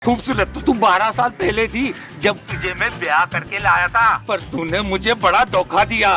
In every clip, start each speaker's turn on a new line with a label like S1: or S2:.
S1: खूबसूरत तो तू 12 साल पहले थी जब तुझे मैं ब्याह करके लाया था, पर तूने मुझे बड़ा धोखा दिया।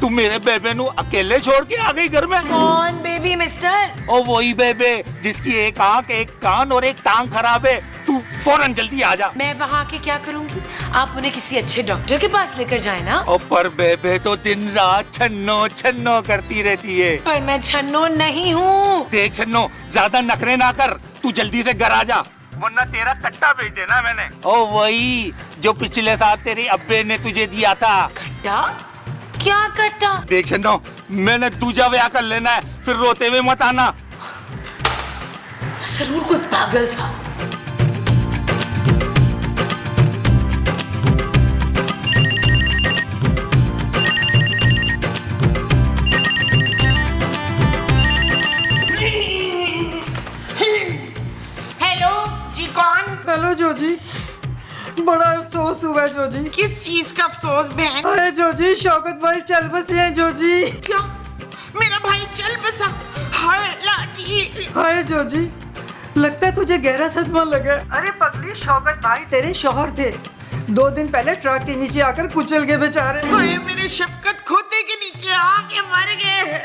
S1: तू मेरे बेबे नु अकेले छोड़ के आ गई घर में।
S2: कौन बेबी मिस्टर?
S1: ओ वही बेबे जिसकी एक आंख, एक कान और एक टांग खराब है। तू फौरन जल्दी आ जा।
S2: मैं वहाँ के क्या करूँगी? आप उन्हें किसी अच्छे डॉक्टर के पास लेकर जाए ना।
S1: ओ पर बेबे तो दिन रात छन्नो छन्नो करती रहती है।
S2: पर मैं छन्नो नहीं हूँ।
S1: देख छन्नो, ज्यादा नखरे ना कर, तू जल्दी से घर आ जा, वरना तेरा कट्टा भेज देना मैंने। ओ वही जो पिछले साल तेरे अब्बे ने तुझे दिया था।
S2: कट्टा? क्या कट्टा?
S1: देख छन्नो, मैंने दूजा ब्याह कर लेना है, फिर रोते हुए मत आना।
S2: जरूर कोई पागल था।
S3: हेलो जोजी, बड़ा अफसोस हुआ जोजी।
S4: किस चीज का अफसोस बहन?
S3: अरे जोजी, शौकत भाई चल बसे हैं जोजी।
S4: क्या मेरा भाई चल बसा? हाय लाजी।
S3: हाय जोजी, लगता है तुझे गहरा सदमा लगा। अरे पगली, शौकत भाई तेरे शौहर थे, 2 दिन पहले ट्रक के नीचे आकर कुचल गए बेचारे।
S4: हाय मेरे शफकत खोते के नीचे आके मर गए।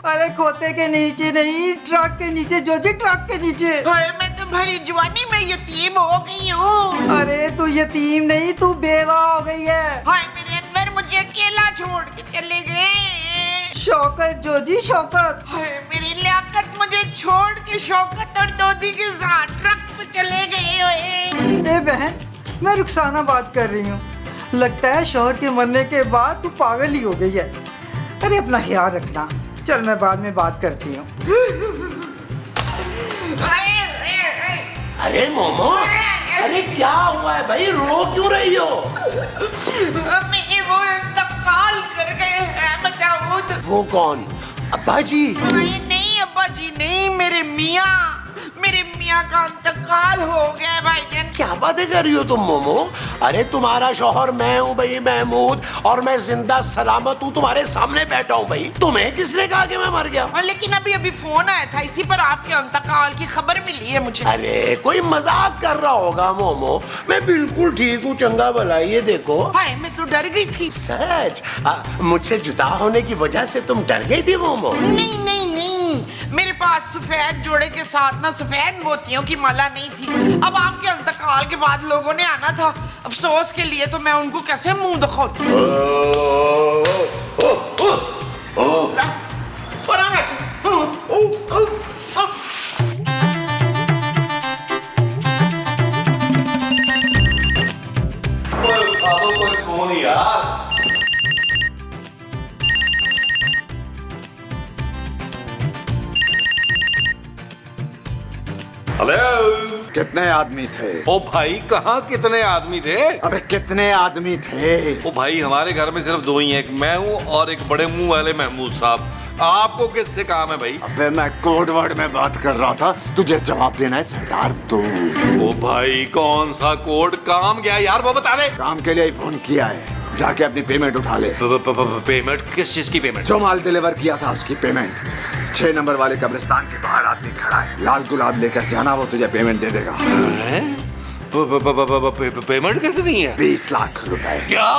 S3: अरे खोते के नीचे नहीं, ट्रक के नीचे जोजी, ट्रक के नीचे।
S4: हाय मैं तो भरी जवानी में यतीम हो गई हूँ।
S3: अरे तू यतीम नहीं, तू बेवा हो गई है।
S4: हाय मेरे अनवर मुझे अकेला छोड़ के चले गए।
S3: शौकत जोजी, शौकत।
S4: हाय मेरी लियाकत मुझे छोड़ के शौकत और दोदी के साथ ट्रक पे चले गए।
S3: ए बहन, मैं रुखसाना बात कर रही हूँ। लगता है शौहर के मरने के बाद तू पागल ही हो गई है। अरे अपना ख्याल रखना, चल मैं बाद में बात करती हूँ।
S5: अरे मोमो, अरे क्या हुआ है भाई, रो क्यों रही हो?
S4: मेरे वो इंतकाल कर गए हैं मसूद।
S5: वो कौन? अब्बा जी?
S4: नहीं अब्बा जी नहीं, मेरे मियाँ का इंतकाल हो गया भाईजान।
S5: क्या बातें कर रही हो तुम मोमो? अरे तुम्हारा शौहर मैं हूँ भाई महमूद, और मैं जिंदा सलामत हूँ, तुम्हारे सामने बैठा हूँ भाई। तुम्हें किसने कहा कि मैं मर गया?
S4: लेकिन अभी फोन आया था, इसी पर आपके इंतकाल की खबर मिली है मुझे।
S5: अरे कोई मजाक कर रहा होगा मोमो, मैं बिल्कुल ठीक हूँ, चंगा भला। ये देखो।
S4: हाय मैं तो डर गई थी।
S5: सच? मुझसे जुदा होने की वजह से तुम डर गई थी मोमो?
S4: नहीं नहीं नहीं, मेरे पास सफेद जोड़े के साथ ना सफेद मोतियों की माला नहीं थी। अब आपके इंतकाल के बाद लोगों ने आना था, अफसोस के लिए, तो मैं उनको कैसे मुंह दिखाऊं?
S6: हेलो,
S7: कितने आदमी थे?
S6: ओ भाई कहाँ कितने आदमी थे?
S7: अबे कितने आदमी थे?
S6: ओ भाई हमारे घर में सिर्फ 2 ही हैं, एक मैं हूँ और एक बड़े मुंह वाले महमूद साहब। आपको किससे काम है भाई?
S7: अबे मैं कोड वर्ड में बात कर रहा था, तुझे जवाब देना है सरदार तू।
S6: ओ भाई कौन सा कोड? काम क्या है यार वो बता दे।
S7: काम के लिए ही फोन किया है, जाके अपनी पेमेंट उठा ले।
S6: पेमेंट? किस चीज की पेमेंट?
S7: जो माल डिलीवर किया था उसकी पेमेंट। 6 नंबर वाले कब्रिस्तान के बाहर आदमी खड़ा है, लाल गुलाब लेकर जाना, वो तुझे पेमेंट दे देगा।
S6: पेमेंट कितनी है?
S7: 20 लाख रुपए।
S6: क्या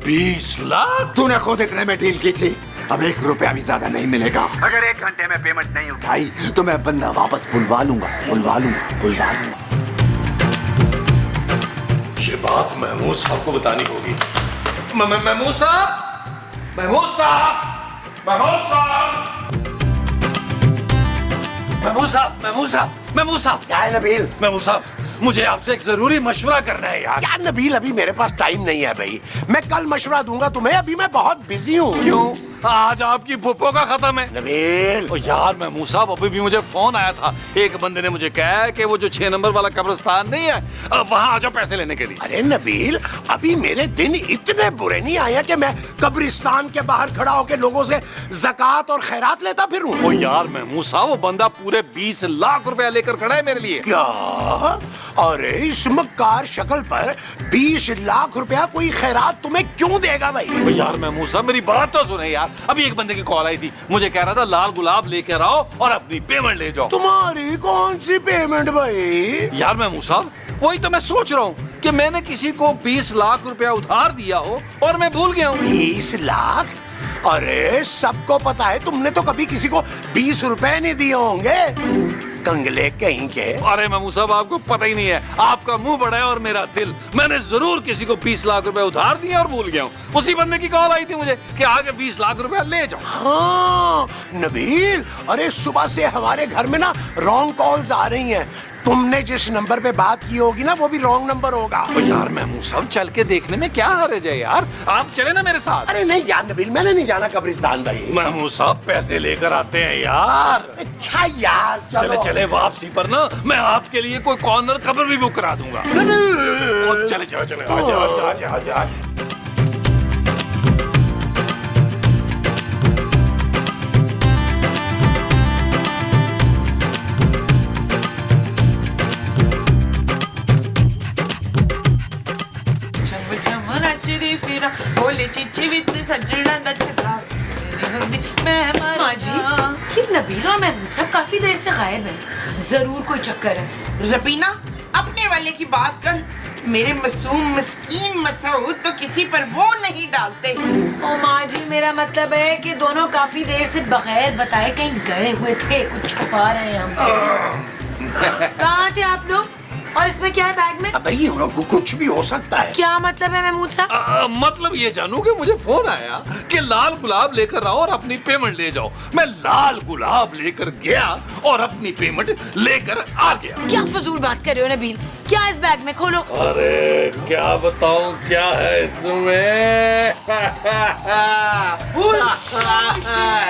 S6: 20 लाख?
S7: तूने खुद इतने में डील की थी, अब 1 रुपया भी ज्यादा नहीं मिलेगा। अगर 1 घंटे में पेमेंट नहीं उठाई तो मैं बंदा वापस बुलवा लूंगा।
S6: ये बात महमूद साहब को बतानी होगी। महमूद साहब, महमूद साहब, महमूद साहब, महमूद साहब, महमूद साहब, महमूद साहब।
S5: क्या है नबील?
S6: महमूद साहब, मुझे आपसे एक जरूरी मशवरा करना है यार।
S5: क्या नबील, अभी मेरे पास टाइम नहीं है भाई, मैं कल मशवरा दूंगा तुम्हें, अभी मैं बहुत बिजी हूँ।
S6: क्यों? आज आपकी पुप्पो का खत्म है।
S5: नबील।
S6: ओ यार महमूद साहब, अभी भी मुझे फोन आया था, एक बंदे ने मुझे कहा कि वो जो 6 नंबर वाला कब्रिस्तान नहीं है, वहाँ आ जाओ पैसे लेने के लिए।
S5: अरे नबील, अभी मेरे दिन इतने बुरे नहीं आए कि मैं कब्रिस्तान के बाहर खड़ा होकर लोगों से ज़कात और खैरात लेता फिरूं।
S6: ओ यार महमूद साहब, वो बंदा पूरे 20 लाख रुपया लेकर खड़ा है मेरे लिए।
S5: क्या? अरे इस मक्कार शक्ल पर 20 लाख रुपया कोई खैरात तुम्हें क्यों देगा भाई?
S6: यार महमूद साहब मेरी बात तो सुने यार। अभी एक बंदे की कॉल आई थी, मुझे कह रहा था लाल गुलाब लेकर आओ और अपनी पेमेंट ले जाओ।
S5: तुम्हारी कौन सी पेमेंट भाई?
S6: यार महमूद साहब वही तो मैं सोच रहा हूँ कि मैंने किसी को 20 लाख रुपया उधार दिया हो और मैं भूल गया हूँ।
S5: 20 लाख? अरे सबको पता है तुमने तो कभी किसी को 20 रुपए नहीं दिए होंगे, कंगले कहीं के।
S6: अरे महमूद साहब आपको पता ही नहीं है, आपका मुंह बड़ा है और मेरा दिल। मैंने जरूर किसी को 20 लाख रुपए उधार दिए और भूल गया हूँ। उसी बंदे की कॉल आई थी मुझे कि आगे 20 लाख रुपया ले जाओ।
S5: हाँ नबील, अरे सुबह से हमारे घर में ना रॉन्ग कॉल्स आ रही हैं। तुमने जिस नंबर पे बात की होगी ना वो भी रॉन्ग नंबर होगा।
S6: यार महमूद साहब चल के देखने में क्या हर्ज है यार, आप चले ना मेरे साथ।
S5: अरे नहीं यार नबील, मैंने नहीं जाना कब्रिस्तान भाई।
S6: महमूद साहब पैसे लेकर आते हैं यार।
S5: अच्छा यार
S6: चले चले वापसी पर ना मैं आपके लिए कोई कॉर्नर कब्र भी बुक करा दूंगा। चले चले चले आजा।
S2: माँ जी, ये नबील और महमूद साहब काफी देर से गायब हैं। जरूर कोई चक्कर है।
S4: रबीना अपने वाले की बात कर, मेरे मासूम मिस्कीन मसूद तो किसी पर वो नहीं डालते।
S2: ओ माँ जी, मेरा मतलब है कि दोनों काफी देर से बगैर बताए कहीं गए हुए थे, कुछ छुपा रहे हैं हमसे। कहाँ थे आप लोग? और इसमें क्या है बैग में?
S5: भाई कुछ भी हो सकता है।
S2: क्या मतलब है महमूद साहब?
S6: मतलब ये जानू कि मुझे फोन आया कि लाल गुलाब लेकर आओ और अपनी पेमेंट ले जाओ। मैं लाल गुलाब लेकर गया और अपनी पेमेंट लेकर आ गया।
S2: क्या फजूल बात कर रहे हो नबील? क्या इस बैग में? खोलो।
S6: अरे क्या बताऊं क्या है इसमें।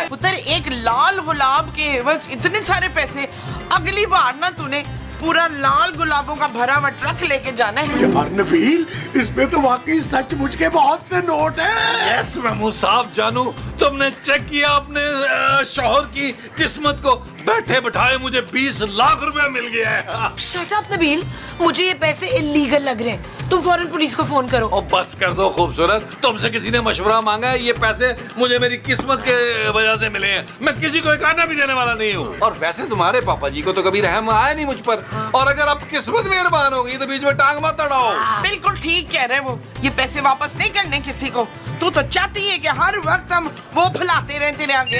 S4: पुत्र एक लाल गुलाब के बस इतने सारे पैसे, अगली बार ना तूने पूरा लाल गुलाबों का भरा हुआ ट्रक लेके जाना है।
S5: यार नबील, इसमें तो वाकई सचमुच के बहुत से नोट हैं।
S6: यस महमूद साहब, जानू तुमने चेक किया अपने शौहर की किस्मत को? बैठे बिठाए मुझे 20 लाख रुपया मिल गया है।
S2: शट अप नबील, मुझे ये पैसे इलीगल लग रहे हैं। तुम फौरन पुलिस को फोन करो।
S6: और बस कर दो खूबसूरत, तुमसे किसी ने मशवरा मांगा है? ये पैसे मुझे मेरी किस्मत के वजह से मिले हैं। मैं किसी को एक आना भी देने वाला नहीं हूँ। और वैसे तुम्हारे पापा जी को तो कभी रहम आया नहीं मुझ पर। और अगर अब किस्मत मेहरबान हो गई तो बीच में टांग मत अड़ाओ।
S4: बिल्कुल ठीक कह रहे वो, ये पैसे वापस नहीं करने किसी को। तू तो चाहती है कि हर वक्त हम वो फैलाते रहे तेरे आगे।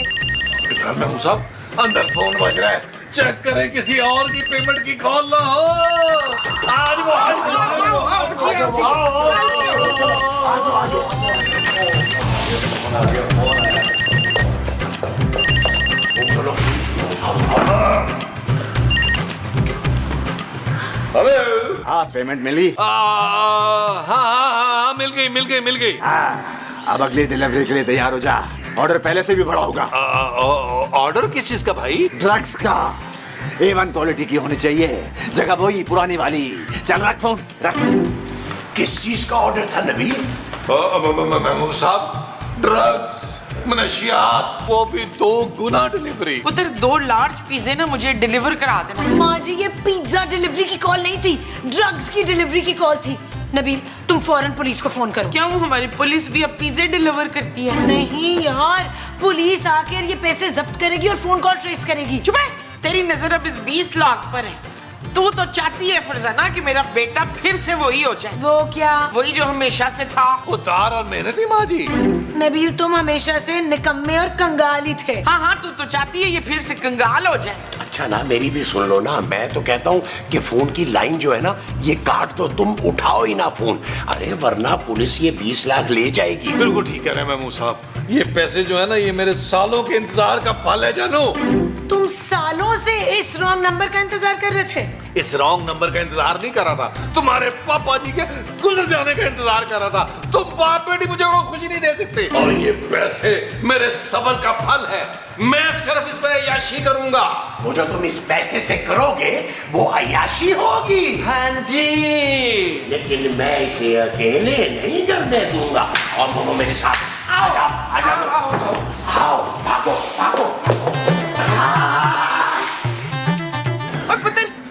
S6: महमूद साहब अंदर फोन बज रहा है, चेक करें किसी और की पेमेंट की कॉल ना हो। आज वो हेलो।
S7: हाँ पेमेंट मिली?
S6: हाँ मिल गई।
S7: अब अगली डिलीवरी के लिए तैयार हो जा। ऑर्डर पहले से भी बड़ा होगा।
S6: ऑर्डर किस चीज का भाई?
S7: ड्रग्स का। A1 क्वालिटी की होनी चाहिए, जगह वही पुरानी वाली। चल रख फोन रख।
S5: किस चीज का ऑर्डर था नबील?
S6: महमूद साहब ड्रग्स, मनशियात, वो भी 2 गुना डिलीवरी।
S4: पुत्र 2 लार्ज पिज़्ज़े ना मुझे डिलीवर करा देना।
S2: माँ जी, ये पिज्जा डिलीवरी की कॉल नहीं थी, ड्रग्स की डिलीवरी की कॉल थी। नबील तुम फौरन पुलिस को फोन करो।
S4: क्यों, हमारी पुलिस भी अब पिज़्ज़े डिलीवर करती है?
S2: नहीं यार, पुलिस आकर ये पैसे जब्त करेगी और फोन कॉल ट्रेस करेगी।
S4: चुप है, तेरी नजर अब इस 20 लाख पर है। तू तो चाहती है फरजाना कि मेरा बेटा फिर से वही हो जाए।
S2: वो क्या?
S4: वही जो हमेशा से था।
S6: खुददार और मेहनती माँ जी।
S2: नबील तुम हमेशा से निकम्मे और कंगाल ही थे।
S4: हाँ तू तो चाहती है ये फिर से कंगाल हो जाए।
S5: अच्छा ना, मेरी भी सुन लो ना। मैं तो कहता हूँ कि फोन की लाइन जो है ना ये काट दो, तुम उठाओ ही ना फोन। अरे वरना पुलिस ये 20 लाख ले जाएगी।
S6: बिल्कुल ठीक कह रहे हैं महमूद साहब, ये पैसे जो है ना ये मेरे सालों के इंतजार का फल है। जानू
S2: तुम सालों से इस रॉन्ग नंबर का इंतजार कर रहे थे।
S6: इस रॉन्ग नंबर का इंतजार नहीं कर रहा था, तुम्हारे पापा जी के गुजर जाने का इंतजार कर रहा था। तुम बाप बेटी मुझे वो खुशी नहीं दे सकते। और ये पैसे मेरे सब्र का फल है। मैं सिर्फ इस पर अय्याशी करूंगा।
S5: वो जो तुम इस पैसे से करोगे वो अय्याशी होगी।
S6: हाँ जी,
S5: लेकिन मैं इसे अकेले नहीं करने दूंगा। और वो मेरे साथ आ जाओ। आओ भागो भागो।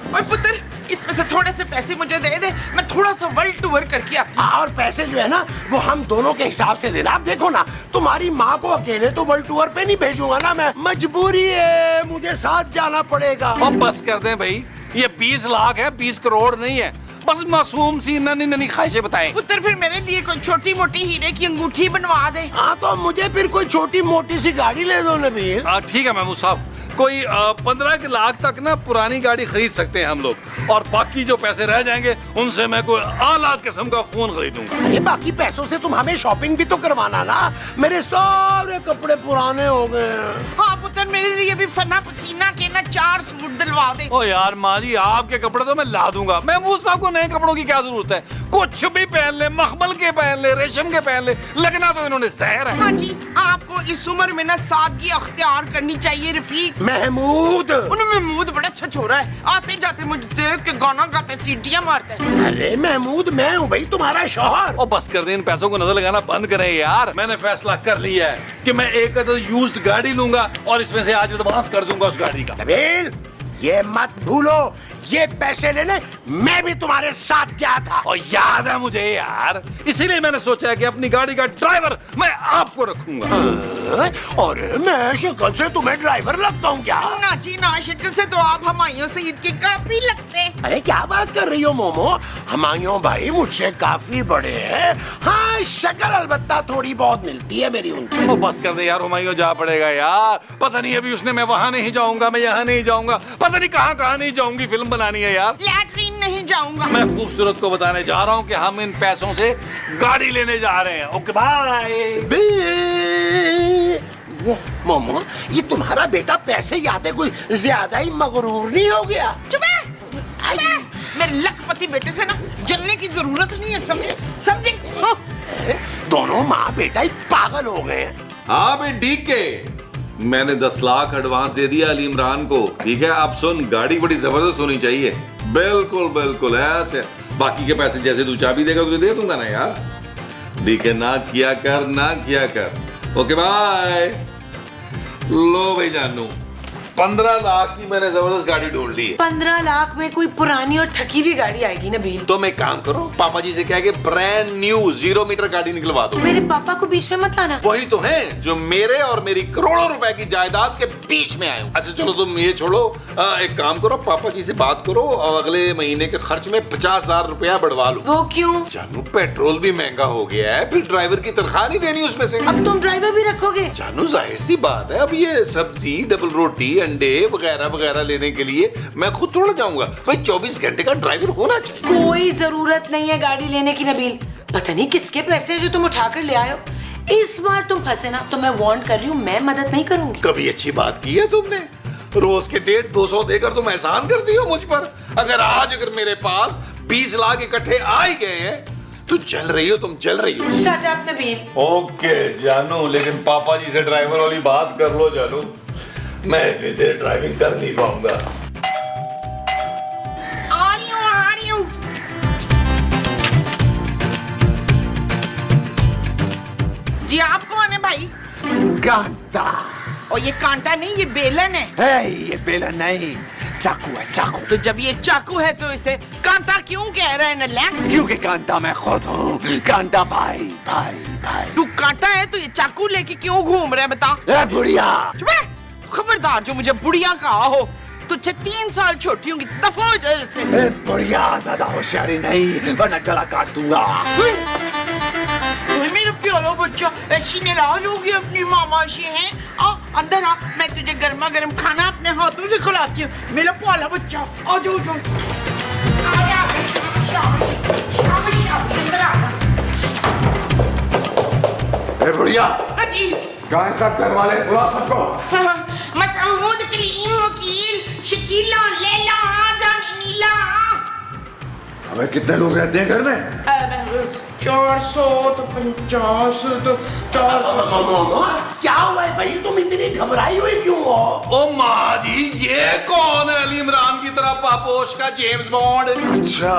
S4: ओए पुत्र इसमें से थोड़े थोड़े से पैसे मुझे दे दे, मैं थोड़ा सा वर्ल्ड टूर करके आती हूँ।
S5: और पैसे जो है ना वो हम दोनों के हिसाब से देना। आप देखो ना, तुम्हारी माँ को अकेले तो वर्ल्ड टूर पे नहीं भेजूंगा ना मैं, मजबूरी है, मुझे साथ जाना पड़ेगा।
S6: अब बस कर दें भाई, ये 20 लाख है, 20 करोड़ नहीं है। बस मासूम सी नन्ही नन्ही ख्वाहिशें बताएं।
S4: पुत्र फिर मेरे लिए कोई छोटी मोटी हीरे की अंगूठी बनवा दे।
S5: हाँ तो मुझे फिर कोई छोटी मोटी सी गाड़ी ले दो नबील।
S6: ठीक है महमूद साहब, कोई 15 लाख तक ना पुरानी गाड़ी खरीद सकते हैं हम लोग, और बाकी जो पैसे रह जाएंगे उनसे मैं कोई आला किस्म का फोन खरीदूंगा।
S5: अरे बाकी पैसों से तुम हमें शॉपिंग भी तो करवाना ना, मेरे सारे कपड़े पुराने हो गए।
S4: हाँ पुत्र, मेरे लिए भी फना पसीना के ना 4 सूट दिलवा दे।
S6: ओ यार माँ जी, आपके कपड़े तो मैं ला दूंगा। महमूद साहब को नए कपड़ों की क्या जरूरत है, कुछ भी पहन ले, मखमल के पहन ले, रेशम के पहन ले, लगना तो इन्होंने जहर है।
S4: हाँ जी, आपको इस उम्र में ना सादगी अख्तियार करनी चाहिए रफीक।
S5: महमूद,
S4: महमूद बड़ा अच्छा छोरा है, आते जाते मुझे देख के गाना गाते सीटियां मारता है।
S5: अरे महमूद, मैं हूँ भाई तुम्हारा शौहर।
S6: और बस कर दे, इन पैसों को नजर लगाना बंद करें यार। मैंने फैसला कर लिया है कि मैं एक यूज्ड गाड़ी लूंगा और इसमें से आज एडवांस कर दूंगा उस गाड़ी का।
S5: नबील, ये मत भूलो, ये पैसे लेने मैं भी तुम्हारे साथ गया था।
S6: और याद है मुझे यार, इसीलिए मैंने सोचा है कि अपनी गाड़ी का ड्राइवर मैं आपको रखूंगा।
S5: और मैं शक्ल से तुम्हें ड्राइवर लगता हूँ क्या?
S4: ना जी ना, शक्ल से तो आप हुमायूं सईद के काफी लगते हैं।
S5: अरे क्या बात कर रही हो मोमो, हुमायूं भाई मुझसे काफी बड़े हैं। हाँ, शक्ल अलबत्ता थोड़ी बहुत मिलती है मेरी उनकी।
S6: ओ बस कर दे यार, हुमायूं जा पड़ेगा यार। पता नहीं अभी उसने मैं वहां नहीं जाऊंगा, मैं यहाँ नहीं जाऊंगा, पता नहीं कहाँ नहीं जाऊंगी, फिल्म बनानी है यार।
S4: लैट्रिन नहीं जाऊंगा।
S6: मैं खूबसूरत को बताने जा रहा हूँ कि हम इन पैसों से गाड़ी लेने जा रहे हैं। Okay bye.
S5: मोमो, ये तुम्हारा बेटा पैसे यादें कोई ज्यादा ही मगरूर नहीं हो गया?
S4: चुप है, मेरे लखपति बेटे से ना जलने की जरूरत नहीं है, समझे समझे? हाँ।
S5: दोनों माँ बेटा ही पागल हो गए हैं।
S6: हाँ भाई ठीक है, मैंने 10 लाख एडवांस दे दिया अली इमरान को। ठीक है, अब सुन, गाड़ी बड़ी जबरदस्त होनी चाहिए। बिल्कुल बिल्कुल ऐसे, बाकी के पैसे जैसे तू चाबी देगा तुझे दे दूंगा ना यार। ठीक है, ना किया कर, ना किया कर। Okay bye. लो भाई जानू, 15 लाख की मैंने जबरदस्त गाड़ी ढूंढ ली है।
S2: 15 लाख में कोई पुरानी और ठकी हुई गाड़ी आएगी नबील?
S6: तो मैं काम करो, पापा जी से कह के ब्रांड न्यू 0 मीटर गाड़ी निकलवा दो।
S2: मेरे पापा को बीच में मत लाना।
S6: वही तो है जो मेरे और मेरी करोड़ों रुपए की जायदाद के बीच में आए हूं। अच्छा चलो तुम ये छोड़ो, एक काम करो, पापा जी से बात करो और अगले महीने के खर्च में 50,000 रुपया बढ़वा लो।
S2: वो क्यों?
S6: जानू, पेट्रोल भी महंगा हो गया है, फिर ड्राइवर की तनख्वाह नहीं देनी उसमें से।
S2: अब तुम ड्राइवर भी रखोगे?
S6: जानू, जाहिर सी बात है, अब ये सब्जी, डबल रोटी, अंडे वगैरह वगैरह लेने के लिए मैं खुद थोड़ा जाऊंगा भाई। 24 घंटे का ड्राइवर होना चाहिए।
S2: कोई जरूरत नहीं है गाड़ी लेने की नबील। पता नहीं किसके पैसे जो तुम उठाकर ले आए हो। इस बार तुम फंसे ना तो मैं वार्न कर रही हूँ, मैं मदद नहीं करूंगी।
S6: कभी अच्छी बात की है तुमने? रोज के 150-200 देकर तुम एहसान करती हो मुझ पर। अगर मेरे पास 20 लाख इकट्ठे आ ही गए हैं तो चल रही हो, तुम चल रही हो।
S2: Shut up Nabeel.
S6: ओके जानू, लेकिन पापा जी से ड्राइवर वाली बात कर लो जानू, मैं इतनी देर ड्राइविंग कर नहीं पाऊंगा।
S4: आ रही हूँ। जी आप कौन है भाई?
S7: कांटा।
S4: और ये कांटा नहीं, ये बेलन है।
S7: ये बेलन नहीं, चाकू है, चाकू।
S4: तो जब ये चाकू है तो इसे कांटा क्यों कह रहे हैं नल्ला?
S7: क्योंकि कांटा मैं खुद हूँ। कांटा भाई भाई भाई।
S4: तू कांटा है तो ये चाकू लेके क्यों घूम रहा है बता?
S7: ए बुढ़िया,
S4: चुप है, खबरदार जो मुझे बुढ़िया कहा हो। तुझसे 3 साल छोटी होंगी, दफा इधर से।
S7: ए बुढ़िया, ज्यादा होशियारी नहीं वरना गला काट दूंगा।
S4: मेरा प्यारा बच्चा ऐसी नाराज हो गई अपनी मामा से है। आ अंदर आ, मैं तुझे गर्मा गर्म खाना अपने हाथों से खिलाती हूँ। मेरा प्यारा बच्चा आ जाओ जाओ।
S7: ए बुढ़िया,
S4: हाँ जी।
S7: कहाँ सब घर वाले? बुला सबको।
S4: मसूद, कलीम, वकील, शकीला, लैला, आजान, नीला।
S7: अबे कितने लोग रहते हैं घर में?
S4: 400 तो 50 तो 400।
S5: क्या हुआ है भाई, तुम इतनी घबराई हुई क्यों हो?
S6: ओ माँ जी, ये कौन है अली इमरान की तरह पापोश का जेम्स बॉन्ड?
S7: अच्छा,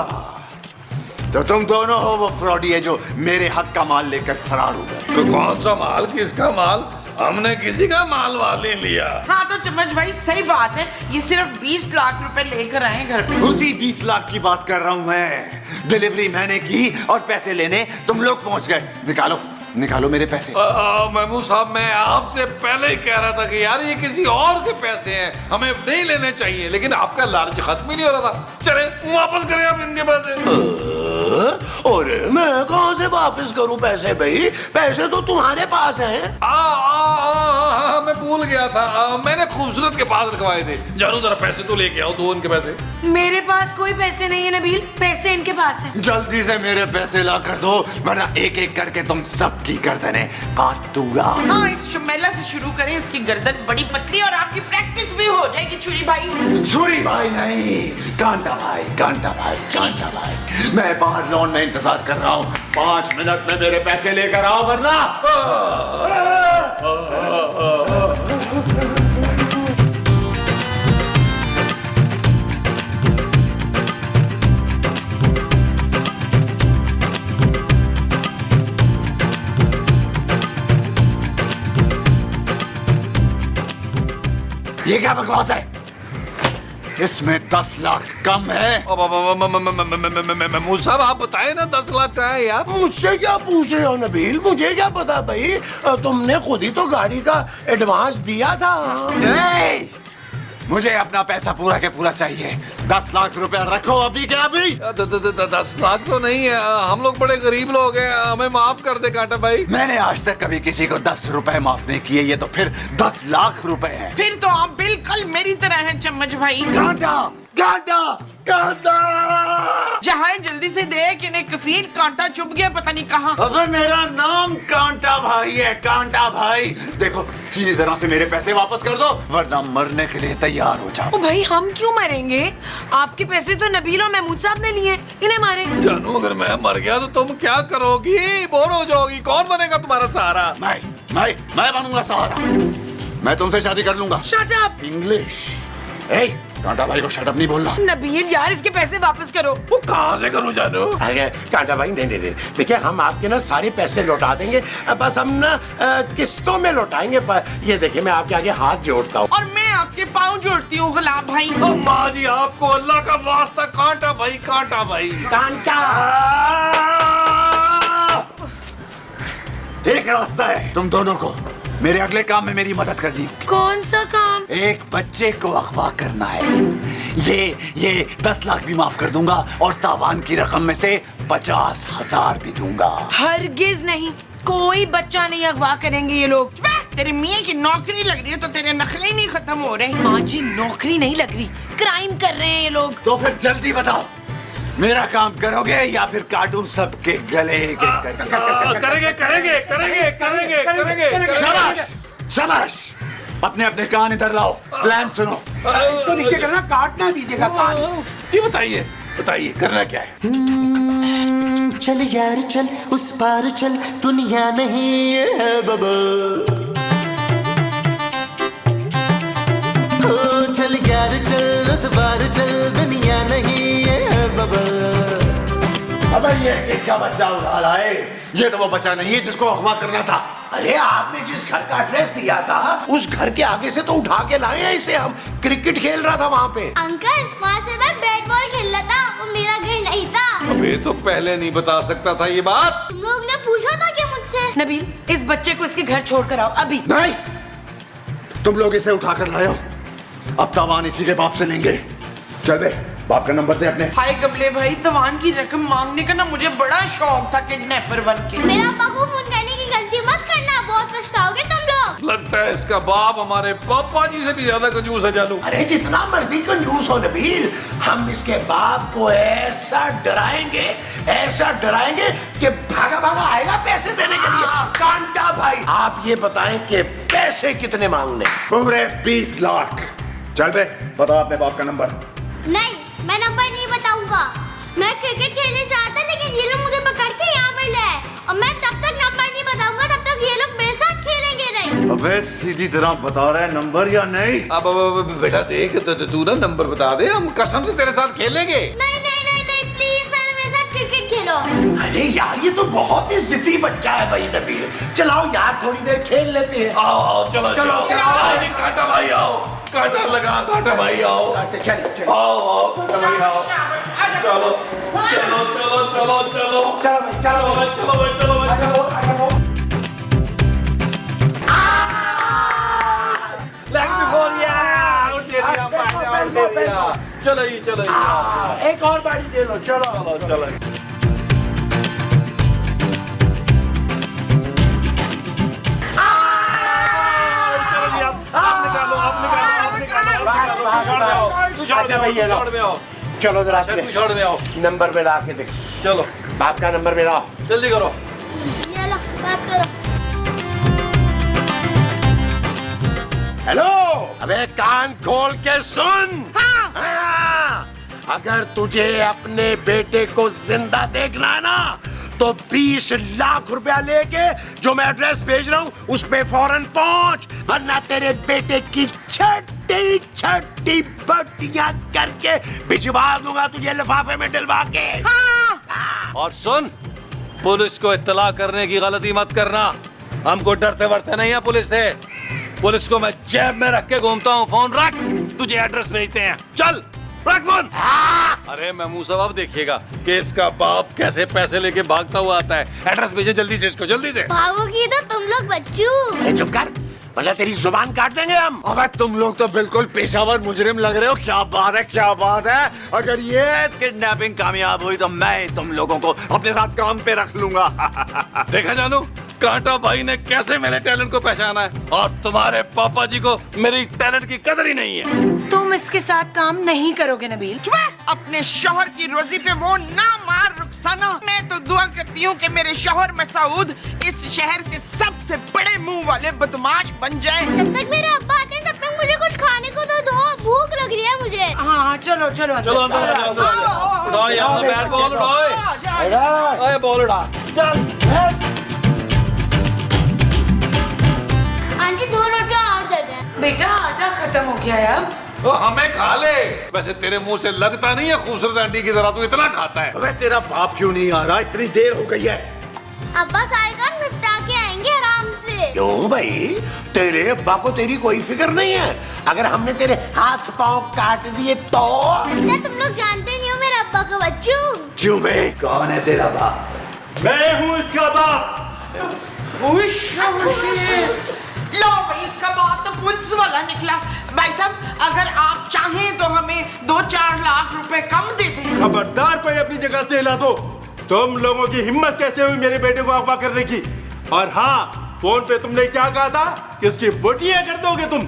S7: तो तुम दोनों हो वो फ्रॉडी है जो मेरे हक का माल लेकर फरार हो गए।
S6: तो कौन सा माल, किसका माल? हमने किसी का माल वाल नहीं लिया।
S4: हाँ तो चम्मच भाई सही बात है, ये सिर्फ 20 लाख रुपए लेकर आए घर पे।
S7: उसी 20 लाख की बात कर रहा हूँ मैं। डिलीवरी मैंने की और पैसे लेने तुम लोग पहुंच गए। निकालो निकालो मेरे पैसे।
S6: महमूद साहब, मैं आपसे पहले ही कह रहा था कि यार ये किसी और के पैसे हैं, हमें नहीं लेने चाहिए, लेकिन आपका लालच खत्म ही नहीं हो रहा था। चले वापस करें आप इनके पैसे।
S5: अरे मैं कहाँ से वापस करूं पैसे भाई? पैसे तो तुम्हारे पास हैं।
S6: मैं भूल गया था, मैंने खूबसूरत के पास रखवाए थे। जानू जरा पैसे तो लेके आओ, दो उनके पैसे।
S2: मेरे पास कोई पैसे नहीं है नबील, पैसे इनके पास हैं।
S7: जल्दी से मेरे पैसे ला कर दो, वरना एक एक करके तुम सबकी गर्दनें काट दूंगा।
S4: हाँ, इस चुमेला से शुरू करें, इसकी गर्दन बड़ी पतली और आपकी प्रैक्टिस भी हो जाएगी। छुरी भाई।
S7: छुरी भाई नहीं, कांटा भाई, कांटा भाई, कांटा भाई। मैं बाहर लॉन में इंतजार कर रहा हूँ, 5 मिनट में मेरे पैसे लेकर आओ, वरना ये क्या बकवास है? इसमें 10 लाख कम है।
S6: महमूद साहब आप बताए ना 10 लाख का है यार।
S5: मुझसे क्या पूछ रहे हो नबील? मुझे क्या पता भाई, तुमने खुद ही तो गाड़ी का एडवांस दिया था।
S7: नहीं, मुझे अपना पैसा पूरा के पूरा चाहिए। 10 लाख रुपया रखो अभी के अभी।
S6: 10 लाख तो नहीं है, हम लोग बड़े गरीब लोग हैं, हमें माफ कर दे कांटा भाई।
S7: मैंने आज तक कभी किसी को 10 रुपए माफ नहीं किए, ये तो फिर 10 लाख रुपए हैं।
S4: फिर तो आप बिल्कुल मेरी तरह हैं चम्मच भाई।
S7: कांटा, कांटा, कांटा।
S4: जहाँ जल्दी से दे कि इन्हें कफील कांटा चुभ गया पता नहीं कहाँ।
S7: अबे मेरा नाम कांटा भाई है, कांटा भाई। देखो सीधी तरह से मेरे पैसे वापस कर दो, वरना मरने के लिए तैयार हो जाओ।
S2: ओ भाई हम क्यों मरेंगे? आपके पैसे तो नबील और महमूद साहब ने लिए, इन्हें मारे।
S6: जानू अगर मैं मर गया तो तुम क्या करोगी? बोर हो जाओगी, कौन बनेगा तुम्हारा सहारा?
S7: मैं बनूंगा सहारा। मैं तुमसे शादी कर लूंगा।
S2: Shut up.
S7: इंग्लिश। ए, कांटा भाई को शट अप नहीं बोलना।
S2: नबील यार इसके पैसे वापस करो।
S6: वो कहाँ से करूँ जानू?
S5: अरे कांटा भाई नहीं, देखिए हम आपके ना सारे पैसे लौटा देंगे, बस हम ना किस्तों में लौटाएंगे। ये देखिए मैं आपके आगे हाथ जोड़ता हूँ।
S4: और मैं आपके पाँव जोड़ती हूँ गुलाब भाई।
S6: माँ जी आपको अल्लाह का वास्ता कांटा भाई, कांटा भाई।
S5: कांटा
S7: एक रास्ता है तुम दोनों को मेरे अगले काम में मेरी मदद करनी होगी।
S2: कौन सा काम?
S7: एक बच्चे को अगवा करना है। ये 10 लाख भी माफ कर दूंगा और तावान की रकम में से 50,000 भी दूंगा।
S2: हरगिज नहीं, कोई बच्चा नहीं अगवा करेंगे ये लोग।
S4: तेरे मियाँ की नौकरी लग रही है तो तेरे नखरे ही नहीं खत्म हो रहे।
S2: माँ जी नौकरी नहीं लग रही, क्राइम कर रहे हैं ये लोग।
S7: तो फिर जल्दी बताओ, मेरा काम करोगे या फिर काटूं सबके गले करेंगे। शाबाश शाबाश, अपने अपने कान इधर लाओ, प्लान सुनो।
S5: इसको नीचे करना, काटना दीजिएगा कान।
S6: जी बताइए बताइए करना क्या है?
S8: चल यार चल उस पार चल, दुनिया नहीं है बबल। ओ चल यार चल उस पार चल, दुनिया नहीं है बबल।
S7: अबे ये किसका बच्चा उठा लाए? ये तो वो बच्चा नहीं है जिसको अगवा करना था।
S5: अरे आपने जिस घर का एड्रेस दिया था उस घर के आगे से तो उठा के लाए हैं इसे। हम क्रिकेट खेल रहा था वहाँ पे।
S9: अंकल वहाँ से मैं बैट बॉल खेल रहा था, वो मेरा घर नहीं था।
S6: अबे तो पहले नहीं बता सकता था ये बात?
S9: तुम लोग ने पूछा था क्या मुझसे?
S2: नबील इस बच्चे को इसके घर छोड़ कर आओ अभी।
S7: नहीं, तुम लोग इसे उठा कर लाए हो, अब तावान इसी के बाप से लेंगे। चल बे, बाप का नंबर दे अपने।
S4: हाय गमले भाई, तवान की रकम मांगने का ना मुझे बड़ा शौक था किडनैपर बन के।
S9: मेरा अब्बा को फोन करने की गलती मत करना, बहुत पछताओगे तुम लोग।
S6: लगता है इसका बाप हमारे पापा जी से भी ज्यादा कंजूस है जानू।
S5: अरे जितना मर्जी कंजूस हो नबील, हम इसके बाप को ऐसा डराएंगे कि भागा भागा आएगा पैसे देने के लिए। कांटा भाई आप ये बताएं कि पैसे कितने मांगने?
S7: पूरे 20 लाख। चल बे, बताओ अपने बाप का नंबर।
S9: नहीं, मैं नंबर नहीं बताऊंगा। मैं क्रिकेट खेलने चाहता था लेकिन ये लोग मुझे पकड़ के यहाँ पर लाए और मैं तब तक नंबर नहीं बताऊंगा तब तक ये लोग मेरे साथ खेलेंगे नहीं।
S7: अबे सीधी तरह बता रहा है नंबर या नहीं?
S6: अब बेटा देख तो तू ना नंबर बता दे, हम कसम से तेरे साथ खेलेंगे।
S9: नहीं, प्लीज पहले मेरे साथ क्रिकेट खेलो।
S5: अरे यार ये तो बहुत ही जिद्दी बच्चा है भाई नबील। चलाओ यार थोड़ी देर खेल लेते हैं।
S6: आओ आओ चलो
S5: चलो,
S6: चलो
S5: चलो।
S6: आओ जी, कांटा भाई आओ, कांटा लगा, कांटा भाई आओ,
S5: चल
S6: आओ आओ कांटा भाई आओ, चलो चलो चलो चलो चलो
S5: चलो भाई
S6: चलो भाई चलो भाई चलो भाई चलो। लेग बिफोर या उठ दिया पार्टनर उठ दिया। चलो जी चलो जी।
S5: एक और बाड़ी दे लो। चलो
S6: चलो चलो
S5: चलो जरा
S6: छोड़ में आओ,
S5: नंबर में ला के देख।
S6: चलो
S5: बाप का नंबर में लाओ।
S6: जल्दी करो।
S9: ये लो बात करो।
S5: हेलो अबे कान खोल के सुन। हाँ। अगर तुझे अपने बेटे को जिंदा देखना है ना तो 20 लाख रुपया लेके जो मैं एड्रेस भेज रहा हूँ उस पे फौरन पहुंच, वरना तेरे बेटे की छठी छठी बट्टियां करके भिजवा दूंगा तुझे लिफाफे में डलवा के।
S6: और सुन, पुलिस को इत्तला करने की गलती मत करना। हमको डरते वरते नहीं है पुलिस से। पुलिस को मैं जेब में रख के घूमता हूँ। फोन रख, तुझे एड्रेस भेजते हैं। चल रख फोन। अरे महमूद साहब अब देखिएगा कि इसका बाप कैसे पैसे लेके भागता हुआ आता है। एड्रेस भेजे जल्दी से इसको, जल्दी से।
S9: भागोगी तो तुम लोग बच्चू।
S5: अरे चुप कर, वरना तेरी जुबान काट देंगे हम।
S7: अबे तुम लोग तो बिल्कुल पेशावर मुजरिम लग रहे हो। क्या बात है, क्या बात है। अगर ये किडनैपिंग कामयाब हुई तो मैं तुम लोगों को अपने साथ काम पे रख लूंगा।
S6: देखा जानू, कांटा भाई ने कैसे मेरे टैलेंट को पहचाना है, और तुम्हारे पापा जी को मेरी टैलेंट की कदर ही नहीं है।
S2: तुम इसके साथ काम नहीं करोगे नबील।
S4: अपने शौहर की रोजी पे वो ना मार रुखसाना। मैं तो दुआ करती हूँ कि मेरे शौहर मसूद इस शहर के सबसे बड़े मुंह वाले बदमाश बन जाए।
S9: जब तक मेरे अब्बा आते हैं तब तक मुझे कुछ खाने को तो दो, भूख लग रही है मुझे।
S2: हाँ चलो चलो
S6: चलो उठाओ यहाँ बैट बॉल उठाओ, बॉल उठा।
S9: आंटी 2 रोटियां और दे दें।
S2: बेटा आटा खत्म हो गया है अब।
S6: तो हमें खा ले। वैसे तेरे मुंह से लगता नहीं है खूबसूरत आंटी की तरह तू इतना खाता है।
S7: अबे तेरा बाप क्यों नहीं आ रहा? इतनी देर हो गई है।
S9: अब्बा सारे काम निपटा के आएंगे आराम से।
S5: क्यों भाई, तेरे अब्बा को तेरी कोई फिक्र नहीं है? अगर हमने तेरे हाथ पांव काट दिए तो?
S9: इतना तुम लोग जानते नहीं हो मेरे अब्बा को बच्चू।
S7: क्यों बे? कौन है तेरा बाप?
S5: मैं हूँ इसका बाप।
S4: लो भाई, इसका बात तो पुलिस वाला निकला। भाई साहब अगर आप चाहें तो हमें 2-4 लाख रुपए कम दे दें।
S10: खबरदार कोई अपनी जगह से हिला दो। तुम लोगों की हिम्मत कैसे हुई मेरे बेटे को अगवा करने की? और हाँ, फोन पे तुमने क्या कहा था कि उसकी बोटियां कर दोगे तुम?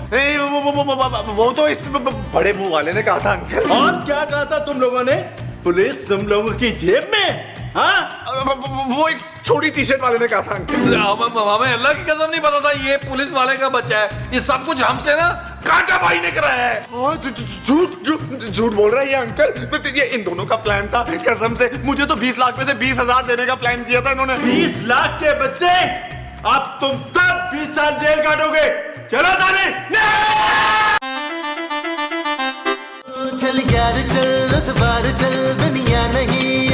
S7: वो तो इस बड़े मुंह वाले ने कहा था अंकल।
S10: और क्या कहा था तुम लोगों ने? पुलिस तुम लोगों की जेब में? हाँ?
S7: वो एक छोटी टी-शर्ट वाले ने कहा था अंकल।
S6: हमें अल्लाह की कसम नहीं पता था ये पुलिस वाले का बच्चा है। ये सब कुछ हमसे ना कांटा भाई ने कराया है।
S7: झूठ बोल रहा है ये अंकल। ये इन दोनों का प्लान था कसम से। मुझे तो 20 लाख में से 20,000 देने का प्लान किया था इन्होंने।
S10: 20 लाख के बच्चे, अब तुम सब 20 साल जेल काटोगे। चलो थाने।
S8: चल यार चल, उस बार चल, दुनिया नहीं